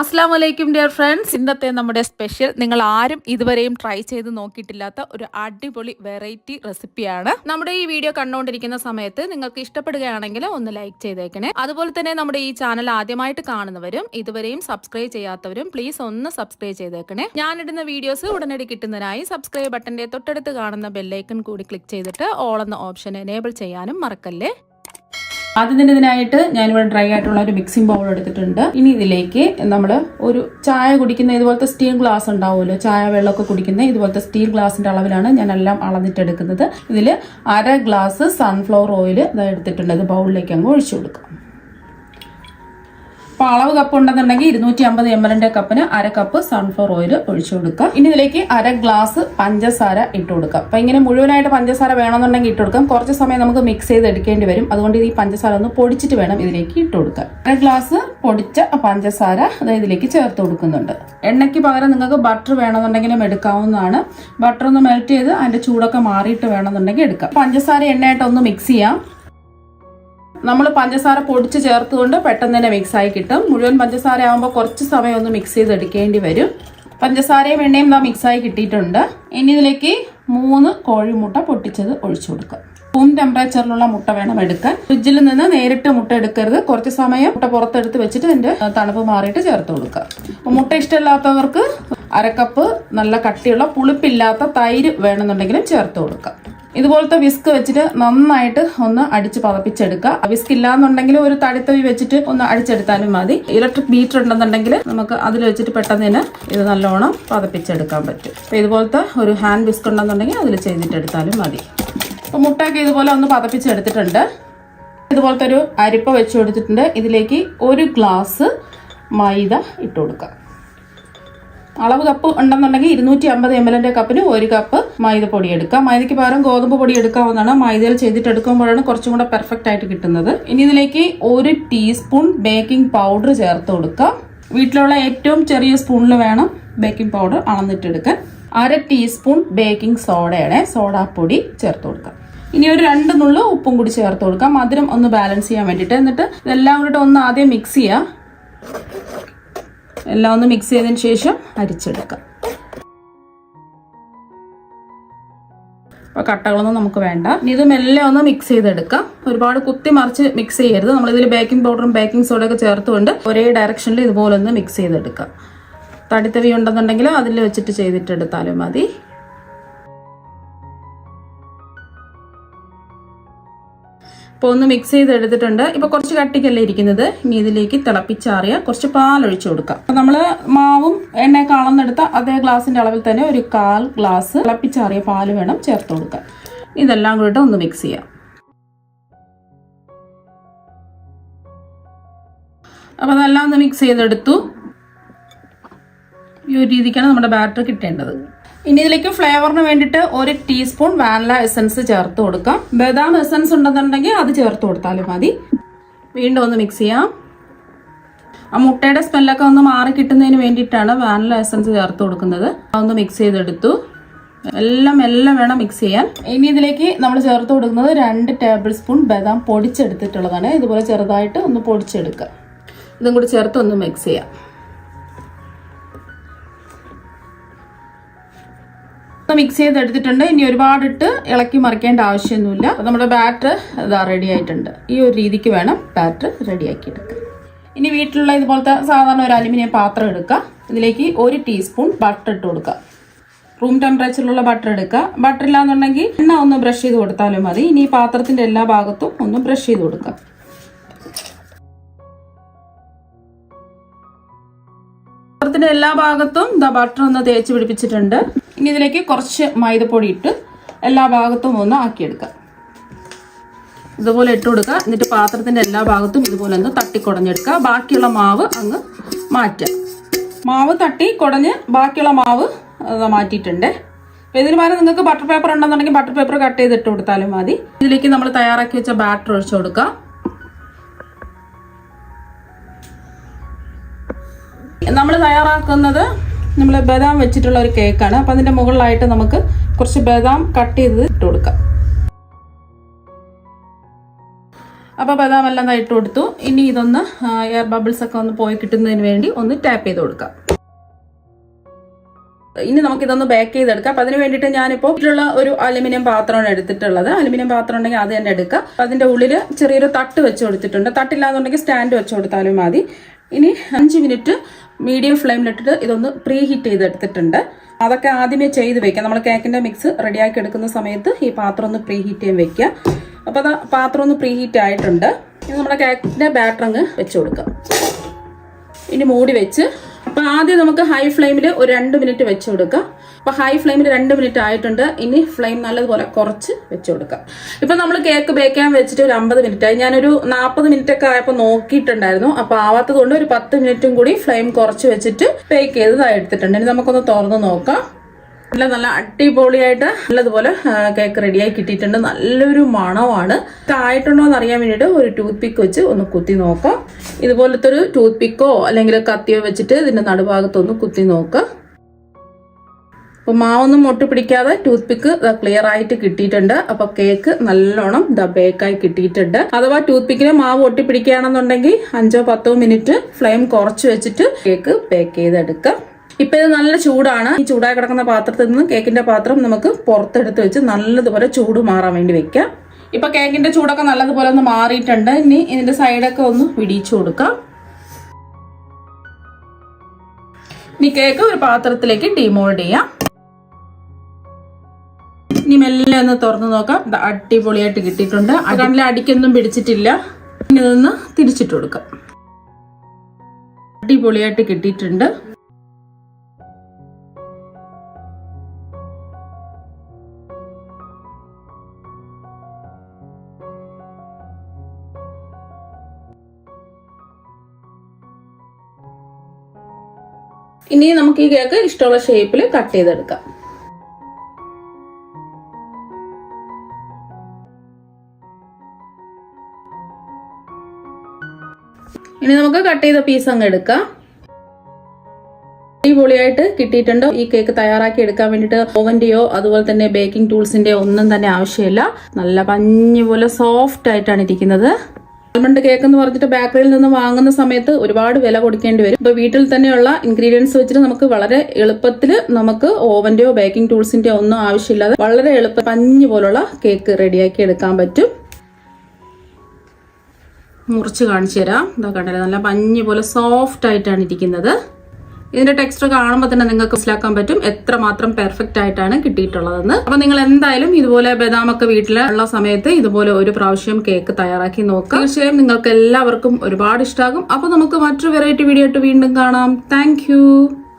അസ്സാം വലൈക്കും dear friends. ഇന്നത്തെ നമ്മുടെ സ്പെഷ്യൽ നിങ്ങൾ ആരും ഇതുവരെയും ട്രൈ ചെയ്ത് നോക്കിയിട്ടില്ലാത്ത ഒരു അടിപൊളി വെറൈറ്റി റെസിപ്പിയാണ്. നമ്മുടെ ഈ വീഡിയോ കണ്ടുകൊണ്ടിരിക്കുന്ന സമയത്ത് നിങ്ങൾക്ക് ഇഷ്ടപ്പെടുകയാണെങ്കിൽ ഒന്ന് ലൈക്ക് ചെയ്തേക്കണേ. അതുപോലെ തന്നെ നമ്മുടെ ഈ ചാനൽ ആദ്യമായിട്ട് കാണുന്നവരും ഇതുവരെയും സബ്സ്ക്രൈബ് ചെയ്യാത്തവരും പ്ലീസ് ഒന്ന് സബ്സ്ക്രൈബ് ചെയ്തേക്കണേ. ഞാനിടുന്ന വീഡിയോസ് ഉടനടി കിട്ടുന്നതിനായി സബ്സ്ക്രൈബ് ബട്ടന്റെ തൊട്ടടുത്ത് കാണുന്ന ബെല്ലൈക്കൺ കൂടി ക്ലിക്ക് ചെയ്തിട്ട് ഓൾ എന്ന ഓപ്ഷൻ എനേബിൾ ചെയ്യാനും മറക്കല്ലേ. ആദ്യം തന്നെ ഇതിനായിട്ട് ഞാനിവിടെ ഡ്രൈ ആയിട്ടുള്ള ഒരു മിക്സിംഗ് ബൗൾ എടുത്തിട്ടുണ്ട്. ഇനി ഇതിലേക്ക് നമ്മൾ ഒരു ചായ കുടിക്കുന്ന ഇതുപോലത്തെ സ്റ്റീൽ ഗ്ലാസ് ഉണ്ടാവുമല്ലോ, ചായ വെള്ളമൊക്കെ കുടിക്കുന്ന ഇതുപോലത്തെ സ്റ്റീൽ ഗ്ലാസിന്റെ അളവിലാണ് ഞാൻ എല്ലാം അളന്നിട്ടെടുക്കുന്നത്. ഇതിൽ 1/2 ഗ്ലാസ് സൺഫ്ലവർ ഓയിൽ എടുത്തിട്ടുണ്ട്. ഇത് ബൗളിലേക്ക് അങ്ങ് ഒഴിച്ചു കൊടുക്കാം. അപ്പോൾ അളവ് കപ്പ് ഉണ്ടെന്നുണ്ടെങ്കിൽ 250 ml കപ്പിന് 1/2 കപ്പ് സൺഫ്ലവർ ഓയിൽ ഒഴിച്ചു കൊടുക്കാം. ഇനി ഇതിലേക്ക് 1/2 ഗ്ലാസ് പഞ്ചസാര ഇട്ട് കൊടുക്കാം. അപ്പം ഇങ്ങനെ മുഴുവനായിട്ട് പഞ്ചസാര വേണമെന്നുണ്ടെങ്കിൽ ഇട്ട് കൊടുക്കാം. കുറച്ച് സമയം നമുക്ക് മിക്സ് ചെയ്ത് എടുക്കേണ്ടി വരും. അതുകൊണ്ട് ഈ പഞ്ചസാര ഒന്ന് പൊടിച്ചിട്ട് വേണം ഇതിലേക്ക് ഇട്ട് കൊടുക്കാൻ. 1/2 ഗ്ലാസ് പൊടിച്ച പഞ്ചസാര ഇതിലേക്ക് ചേർത്ത് കൊടുക്കുന്നുണ്ട്. എണ്ണയ്ക്ക് പകരം നിങ്ങൾക്ക് ബട്ടർ വേണമെന്നുണ്ടെങ്കിലും എടുക്കാവുന്നതാണ്. ബട്ടർ ഒന്ന് മെൽറ്റ് ചെയ്ത് അതിന്റെ ചൂടൊക്കെ മാറിയിട്ട് വേണമെന്നുണ്ടെങ്കിൽ എടുക്കാം. പഞ്ചസാര എണ്ണയായിട്ട് ഒന്ന് മിക്സ് ചെയ്യാം. നമ്മൾ പഞ്ചസാര പൊടിച്ച് ചേർത്തുകൊണ്ട് പെട്ടെന്ന് തന്നെ മിക്സായി കിട്ടും. മുഴുവൻ പഞ്ചസാര ആകുമ്പോൾ കുറച്ച് സമയം ഒന്ന് മിക്സ് ചെയ്തെടുക്കേണ്ടി വരും. പഞ്ചസാരയും എണ്ണയും മിക്സായി കിട്ടിയിട്ടുണ്ട്. ഇനി ഇതിലേക്ക് 3 കോഴിമുട്ട പൊട്ടിച്ചത് ഒഴിച്ചു കൊടുക്കാം. റൂം ടെമ്പറേച്ചറിലുള്ള മുട്ട വേണം എടുക്കാൻ. ഫ്രിഡ്ജിൽ നിന്ന് നേരിട്ട് മുട്ട എടുക്കരുത്. കുറച്ച് സമയം മുട്ട പുറത്തെടുത്ത് വെച്ചിട്ട് അതിന്റെ തണുപ്പ് മാറിയിട്ട് ചേർത്ത് കൊടുക്കുക. അപ്പോൾ മുട്ട ഇഷ്ടമില്ലാത്തവർക്ക് 1/2 കപ്പ് നല്ല കട്ടിയുള്ള പുളിപ്പില്ലാത്ത തൈര് വേണമെന്നുണ്ടെങ്കിലും ചേർത്ത് കൊടുക്കാം. ഇതുപോലത്തെ വിസ്ക് വെച്ചിട്ട് നന്നായിട്ട് ഒന്ന് അടിച്ച് പതപ്പിച്ചെടുക്കുക. വിസ്ക് ഇല്ലാന്നുണ്ടെങ്കിൽ ഒരു തടിത്തവി വെച്ചിട്ട് ഒന്ന് അടിച്ചെടുത്താലും മതി. ഇലക്ട്രിക് ബീറ്റർ ഉണ്ടെന്നുണ്ടെങ്കിൽ നമുക്ക് അതിൽ വെച്ചിട്ട് പെട്ടെന്ന് തന്നെ ഇത് നല്ലോണം പതപ്പിച്ചെടുക്കാൻ പറ്റും. അപ്പോൾ ഇതുപോലത്തെ ഒരു ഹാൻഡ് വിസ്ക് ഉണ്ടെന്നുണ്ടെങ്കിൽ അതിൽ ചെയ്തിട്ടെടുത്താലും മതി. അപ്പോൾ മുട്ടയൊക്കെ ഇതുപോലെ ഒന്ന് പതപ്പിച്ചെടുത്തിട്ടുണ്ട്. ഇതുപോലത്തെ ഒരു അരിപ്പ വെച്ച് കൊടുത്തിട്ടുണ്ട്. ഇതിലേക്ക് 1 ഗ്ലാസ് മൈദ ഇട്ട് കൊടുക്കുക. അളവ് കപ്പ് ഉണ്ടെന്നുണ്ടെങ്കിൽ 250 ml കപ്പിന് 1 കപ്പ് മൈദപ്പൊടി എടുക്കാം. മൈദയ്ക്ക് പകരം ഗോതമ്പ് പൊടി എടുക്കാവുന്നതാണ്. മൈദയിൽ ചെയ്തിട്ട് എടുക്കുമ്പോഴാണ് കുറച്ചും കൂടെ പെർഫെക്റ്റ് ആയിട്ട് കിട്ടുന്നത്. ഇനി ഇതിലേക്ക് 1 ടീസ്പൂൺ ബേക്കിംഗ് പൗഡർ ചേർത്ത് കൊടുക്കാം. വീട്ടിലുള്ള ഏറ്റവും ചെറിയ സ്പൂണിൽ വേണം ബേക്കിംഗ് പൗഡർ അളന്നിട്ടെടുക്കാൻ. 1/2 ടീസ്പൂൺ ബേക്കിംഗ് സോഡാപ്പൊടി ചേർത്ത് കൊടുക്കാം. ഇനി ഒരു 2 നുള്ളു ഉപ്പും കൂടി ചേർത്ത് കൊടുക്കാം, മധുരം ഒന്ന് ബാലൻസ് ചെയ്യാൻ വേണ്ടിയിട്ട്. എന്നിട്ട് ഇതെല്ലാം കൂടി ഒന്ന് ആദ്യം മിക്സ് ചെയ്യാം. എല്ലാം ഒന്ന് മിക്സ് ചെയ്തതിന് ശേഷം അരിച്ചെടുക്കാം. അപ്പോൾ കട്ടകളൊന്നും നമുക്ക് വേണ്ട. ഇനി ഇത് മെല്ലെ ഒന്ന് മിക്സ് ചെയ്തെടുക്കാം. ഒരുപാട് കുത്തി മറിച്ച് മിക്സ് ചെയ്യരുത്. നമ്മളിതിൽ ബേക്കിംഗ് പൗഡറും ബേക്കിംഗ് സോഡയൊക്കെ ചേർത്തുകൊണ്ട് ഒരേ ഡയറക്ഷനിൽ ഇതുപോലെ ഒന്ന് മിക്സ് ചെയ്തെടുക്കാം. തടിത്തവി ഉണ്ടെന്നുണ്ടെങ്കിൽ അതിൽ വെച്ചിട്ട് ചെയ്തിട്ടെടുത്താലും മതി. ഇപ്പോൾ ഒന്ന് മിക്സ് ചെയ്ത് എടുത്തിട്ടുണ്ട്. ഇപ്പോൾ കുറച്ച് കട്ടിക്കല്ലേ ഇരിക്കുന്നത്. ഇനി ഇതിലേക്ക് തിളപ്പിച്ചാറിയ കുറച്ച് പാലൊഴിച്ചു കൊടുക്കാം. അപ്പോൾ നമ്മൾ മാവും എണ്ണയൊക്കെ അളന്നെടുത്ത അതേ ഗ്ലാസിന്റെ അളവിൽ തന്നെ ഒരു 1/4 ഗ്ലാസ് തിളപ്പിച്ചാറിയ പാല് വേണം ചേർത്ത് കൊടുക്കാൻ. ഇതെല്ലാം കൂടിയിട്ട് ഒന്ന് മിക്സ് ചെയ്യാം. അപ്പോൾ അതെല്ലാം ഒന്ന് മിക്സ് ചെയ്തെടുത്തു. ഈ ഒരു രീതിക്കാണ് നമ്മുടെ ബാറ്റർ കിട്ടേണ്ടത്. ഇനി ഇതിലേക്ക് ഫ്ലേവറിന് വേണ്ടിയിട്ട് 1 ടീസ്പൂൺ വാനില എസൻസ് ചേർത്ത് കൊടുക്കാം. ബദാം എസൻസ് ഉണ്ടെന്നുണ്ടെങ്കിൽ അത് ചേർത്ത് കൊടുത്താലും മതി. വീണ്ടും ഒന്ന് മിക്സ് ചെയ്യാം. ആ മുട്ടയുടെ സ്മെല്ലൊക്കെ ഒന്ന് മാറി കിട്ടുന്നതിന് വേണ്ടിയിട്ടാണ് വാനില എസൻസ് ചേർത്ത് കൊടുക്കുന്നത്. അതൊന്ന് മിക്സ് ചെയ്തെടുത്തു. എല്ലാം വേണം മിക്സ് ചെയ്യാൻ. ഇനി ഇതിലേക്ക് നമ്മൾ ചേർത്ത് കൊടുക്കുന്നത് 2 ടേബിൾ സ്പൂൺ ബദാം പൊടിച്ചെടുത്തിട്ടുള്ളതാണ്. ഇതുപോലെ ചെറുതായിട്ട് ഒന്ന് പൊടിച്ചെടുക്കുക. ഇതും കൂടി ചേർത്ത് ഒന്ന് മിക്സ് ചെയ്യാം. മിക്സ് ചെയ്തെടുത്തിട്ടുണ്ട്. ഇനി ഒരുപാടിട്ട് ഇളക്കി മറിക്കേണ്ട ആവശ്യമൊന്നുമില്ല. നമ്മുടെ ബാറ്റർ ഇതാ റെഡി ആയിട്ടുണ്ട്. ഈ ഒരു രീതിക്ക് വേണം ബാറ്റർ റെഡിയാക്കി എടുക്കുക. ഇനി വീട്ടിലുള്ള ഇതുപോലത്തെ സാധാരണ ഒരു അലുമിനിയം പാത്രം എടുക്കുക. ഇതിലേക്ക് 1 ടീസ്പൂൺ ബട്ടർ ഇട്ട് കൊടുക്കുക. റൂം ടെമ്പറേച്ചറിലുള്ള ബട്ടർ എടുക്കുക. ബട്ടർ ഇല്ലാന്നുണ്ടെങ്കിൽ എണ്ണ ഒന്ന് ബ്രഷ് ചെയ്ത് കൊടുത്താലും മതി. ഇനി ഈ പാത്രത്തിന്റെ എല്ലാ ഭാഗത്തും ഒന്ന് ബ്രഷ് ചെയ്ത് കൊടുക്കുക. പാത്രത്തിന്റെ എല്ലാ ഭാഗത്തും ബട്ടർ ഒന്ന് തേച്ച് പിടിപ്പിച്ചിട്ടുണ്ട്. ഇനി ഇതിലേക്ക് കുറച്ച് മൈദപ്പൊടി ഇട്ട് എല്ലാ ഭാഗത്തും ഒന്ന് ആക്കിയെടുക്കുക. ഇതുപോലെ ഇട്ട് കൊടുക്കുക. എന്നിട്ട് പാത്രത്തിന്റെ എല്ലാ ഭാഗത്തും ഇതുപോലെ ഒന്ന് തട്ടിക്കുടഞ്ഞെടുക്കുക. ബാക്കിയുള്ള മാവ് അങ്ങ് മാറ്റുക. മാവ് തട്ടി കുടഞ്ഞ് ബാക്കിയുള്ള മാവ് മാറ്റിയിട്ടുണ്ട്. ഇതിന് പകരം നിങ്ങൾക്ക് ബട്ടർ പേപ്പർ ഉണ്ടെന്നുണ്ടെങ്കിൽ ബട്ടർ പേപ്പർ കട്ട് ചെയ്ത് ഇട്ട് കൊടുത്താലും മതി. ഇതിലേക്ക് നമ്മൾ തയ്യാറാക്കി വെച്ച ബാറ്റർ ഒഴിച്ചു കൊടുക്കുക. നമ്മൾ തയ്യാറാക്കുന്നത് നമ്മൾ ബദാം വെച്ചിട്ടുള്ള ഒരു കേക്കാണ്. അപ്പം അതിൻ്റെ മുകളിലായിട്ട് നമുക്ക് കുറച്ച് ബദാം കട്ട് ചെയ്ത് ഇട്ട് കൊടുക്കാം. അപ്പോൾ ബദാം എല്ലാം ഇട്ട് കൊടുത്തു. ഇനി ഇതൊന്ന് എയർ ബബിൾസ് ഒക്കെ ഒന്ന് പോയി കിട്ടുന്നതിന് വേണ്ടി ഒന്ന് ടാപ്പ് ചെയ്ത് കൊടുക്കാം. ഇനി നമുക്കിതൊന്ന് ബേക്ക് ചെയ്തെടുക്കാം. അപ്പം അതിന് വേണ്ടിയിട്ട് ഞാനിപ്പോൾ ഇതിലുള്ള ഒരു അലുമിനിയം പാത്രമാണ് എടുത്തിട്ടുള്ളത്. അലുമിനിയം പാത്രം ഉണ്ടെങ്കിൽ അത് തന്നെ എടുക്കുക. അതിൻ്റെ ഉള്ളിൽ ചെറിയൊരു തട്ട് വെച്ച് കൊടുത്തിട്ടുണ്ട്. തട്ടില്ലാന്നുണ്ടെങ്കിൽ സ്റ്റാൻഡ് വെച്ച് കൊടുത്താലും മതി. ഇനി 5 മിനിറ്റ് മീഡിയം ഫ്ലെയിമിലിട്ടിട്ട് ഇതൊന്ന് പ്രീ ഹീറ്റ് ചെയ്തെടുത്തിട്ടുണ്ട്. അതൊക്കെ ആദ്യമേ ചെയ്ത് വെക്കാം. നമ്മൾ കേക്കിൻ്റെ മിക്സ് റെഡിയാക്കി എടുക്കുന്ന സമയത്ത് ഈ പാത്രം ഒന്ന് പ്രീ ഹീറ്റ് ചെയ്യാൻ വെക്കുക. അപ്പോൾ അത് പാത്രം ഒന്ന് പ്രീ ഹീറ്റ് ആയിട്ടുണ്ട്. ഇനി നമ്മുടെ കേക്കിൻ്റെ ബാറ്റർ അങ്ങ് വെച്ച് കൊടുക്കാം. ഇനി മൂടി വെച്ച് അപ്പോൾ ആദ്യം നമുക്ക് ഹൈ ഫ്ലെയിമിൽ ഒരു 2 മിനിറ്റ് വെച്ച് കൊടുക്കാം. അപ്പോൾ ഹൈ ഫ്ലെയിമിൽ 2 മിനിറ്റ് ആയിട്ടുണ്ട്. ഇനി ഫ്ലെയിം നല്ലതുപോലെ കുറച്ച് വെച്ച് കൊടുക്കാം. ഇപ്പം നമ്മൾ കേക്ക് ബേക്ക് ചെയ്യാൻ വെച്ചിട്ട് ഒരു 50 മിനിറ്റ് ആയി. ഞാനൊരു 40 മിനിറ്റ് ഒക്കെ ആയപ്പോൾ നോക്കിയിട്ടുണ്ടായിരുന്നു. അപ്പോൾ ആവാത്തത് കൊണ്ട് ഒരു 10 മിനിറ്റും കൂടി ഫ്ലെയിം കുറച്ച് വെച്ചിട്ട് ബേക്ക് ചെയ്തതായി എടുത്തിട്ടുണ്ട്. ഇനി നമുക്കൊന്ന് തുറന്ന് നോക്കാം. നല്ല അടിപൊളിയായിട്ട് നല്ലതുപോലെ കേക്ക് റെഡിയായി കിട്ടിയിട്ടുണ്ട്. നല്ലൊരു മണമാണ്. ആയിട്ടുണ്ടോ എന്ന് അറിയാൻ വേണ്ടിയിട്ട് ഒരു ടൂത്ത് പിക്ക് വെച്ച് ഒന്ന് കുത്തി നോക്കാം. ഇതുപോലത്തെ ഒരു ടൂത്ത് പിക്കോ അല്ലെങ്കിൽ കത്തിയോ വെച്ചിട്ട് ഇതിന്റെ നടുഭാഗത്തൊന്ന് കുത്തി നോക്കാം. അപ്പൊ മാവൊന്നും ഒട്ടിപ്പിടിക്കാതെ ടൂത്ത് പിക്ക് ക്ലിയർ ആയിട്ട് കിട്ടിയിട്ടുണ്ട്. അപ്പൊ കേക്ക് നല്ലോണം ബേക്കായി കിട്ടിയിട്ടുണ്ട്. അഥവാ ടൂത്ത് പിക്കിന് മാവ് ഒട്ടിപ്പിടിക്കുകയാണെന്നുണ്ടെങ്കിൽ 5-10 മിനിറ്റ് ഫ്ലെയിം കുറച്ച് വെച്ചിട്ട് കേക്ക് ബേക്ക് ചെയ്തെടുക്കാം. ഇപ്പൊ ഇത് നല്ല ചൂടാണ്. ഈ ചൂടായി കിടക്കുന്ന പാത്രത്തിൽ നിന്ന് കേക്കിന്റെ പാത്രം നമുക്ക് പുറത്തെടുത്ത് വെച്ച് നല്ലതുപോലെ ചൂട് മാറാൻ വേണ്ടി വെക്കാം. ഇപ്പൊ കേക്കിന്റെ ചൂടൊക്കെ നല്ലതുപോലെ ഒന്ന് മാറിയിട്ടുണ്ട്. ഇനി ഇതിന്റെ സൈഡൊക്കെ ഒന്ന് പിടിച്ചു കൊടുക്കാം. ഇനി കേക്ക് ഒരു പാത്രത്തിലേക്ക് ഡിമോൾഡ് ചെയ്യാം. ഇനി മെല്ലെ ഒന്ന് തുറന്നു നോക്കാം. അടിപൊളിയായിട്ട് കിട്ടിയിട്ടുണ്ട്. കണ്ണിലെ അടിക്കൊന്നും പിടിച്ചിട്ടില്ല. ഇനി ഇതൊന്ന് തിരിച്ചിട്ട് കൊടുക്കാം. അടിപൊളിയായിട്ട് കിട്ടിയിട്ടുണ്ട്. ഇനി നമുക്ക് ഈ കേക്ക് ഇഷ്ടമുള്ള ഷേപ്പിൽ കട്ട് ചെയ്തെടുക്കാം. ഇനി നമുക്ക് കട്ട് ചെയ്ത പീസ് അങ്ങ് എടുക്കാം. അടിപൊളിയായിട്ട് കിട്ടിയിട്ടുണ്ട്. ഈ കേക്ക് തയ്യാറാക്കി എടുക്കാൻ വേണ്ടിയിട്ട് ഓവന്റെയോ അതുപോലെ തന്നെ ബേക്കിംഗ് ടൂൾസിന്റെയോ ഒന്നും തന്നെ ആവശ്യമില്ല. നല്ല പഞ്ഞി പോലെ സോഫ്റ്റ് ആയിട്ടാണ് ഇരിക്കുന്നത്. ആൽമണ്ട് കേക്ക് എന്ന് പറഞ്ഞിട്ട് ബേക്കറിയിൽ നിന്ന് വാങ്ങുന്ന സമയത്ത് ഒരുപാട് വില കൊടുക്കേണ്ടി വരും. ഇപ്പൊ വീട്ടിൽ തന്നെയുള്ള ഇൻഗ്രീഡിയൻസ് വെച്ചിട്ട് നമുക്ക് വളരെ എളുപ്പത്തിൽ നമുക്ക് ഓവന്റെയോ ബേക്കിംഗ് ടൂൾസിന്റെയോ ഒന്നും ആവശ്യമില്ലാതെ വളരെ എളുപ്പം പഞ്ഞി പോലുള്ള കേക്ക് റെഡിയാക്കി എടുക്കാൻ പറ്റും. മുറിച്ച് കാണിച്ചു തരാം. ഇതാ കണ്ടല്ലേ, നല്ല പഞ്ഞി പോലെ സോഫ്റ്റ് ആയിട്ടാണ് ഇരിക്കുന്നത്. ഇതിന്റെ ടെക്സ്ചർ കാണുമ്പോൾ തന്നെ നിങ്ങൾക്ക് മനസ്സിലാക്കാൻ പറ്റും എത്രമാത്രം പെർഫെക്റ്റ് ആയിട്ടാണ് കിട്ടിയിട്ടുള്ളതെന്ന്. അപ്പൊ നിങ്ങൾ എന്തായാലും ഇതുപോലെ ബദാമൊക്കെ വീട്ടിലുള്ള സമയത്ത് ഇതുപോലെ ഒരു പ്രാവശ്യം കേക്ക് തയ്യാറാക്കി നോക്കുക. തീർച്ചയായും നിങ്ങൾക്ക് എല്ലാവർക്കും ഒരുപാട് ഇഷ്ടമാകും. അപ്പൊ നമുക്ക് മറ്റൊരു വെറൈറ്റി വീഡിയോ ആയിട്ട് വീണ്ടും കാണാം. താങ്ക്